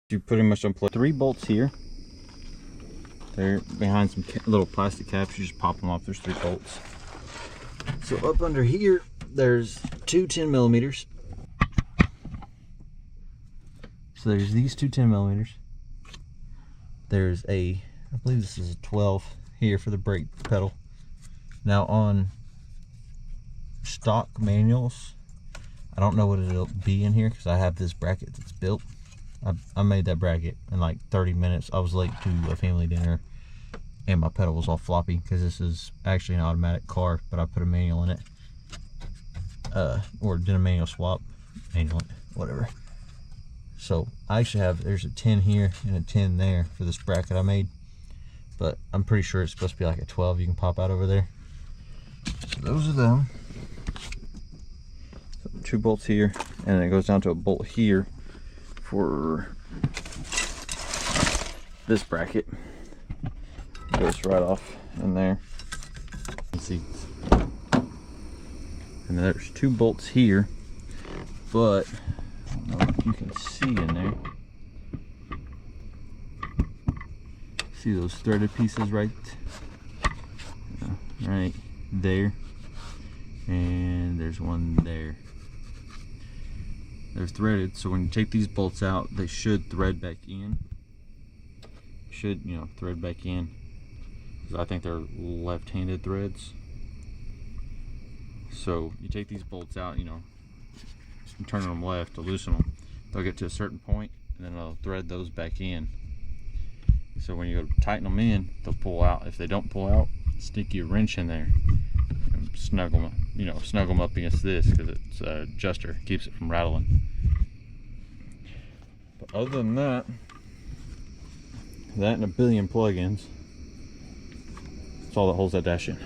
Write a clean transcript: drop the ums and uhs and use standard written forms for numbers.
You pretty much unplug 3 bolts here. They're behind some little plastic caps. You just pop them off. There's 3 bolts. So up under here, there's 2 10mm. So there's these 2 10mm. There's a, I believe this is a 12 here for the brake pedal. Now on stock manuals, I don't know what it'll be in here because I have this bracket that's built. I made that bracket in like 30 minutes. I was late to a family dinner and my pedal was all floppy because this is actually an automatic car, but I put a manual in it. Or did a manual swap, whatever. So I actually have, there's a 10 here and a 10 there for this bracket I made, but I'm pretty sure it's supposed to be like a 12 you can pop out over there. So those are them. So 2 bolts here, and then it goes down to a bolt here for this bracket. It goes right off in there. See, and there's 2 bolts here, but I don't know if you can see in there. See those threaded pieces right there, and there's one there. They're threaded, so when you take these bolts out, they should thread back in. Thread back in. Because I think they're left-handed threads. So you take these bolts out, you turn them left to loosen them. They'll get to a certain point, and then they'll thread those back in. So when you go to tighten them in, they'll pull out. If they don't pull out, stick your wrench in there and snuggle them up against this, because it's an adjuster, keeps it from rattling. But other than that and a billion plugins, that's all that holds that dash in.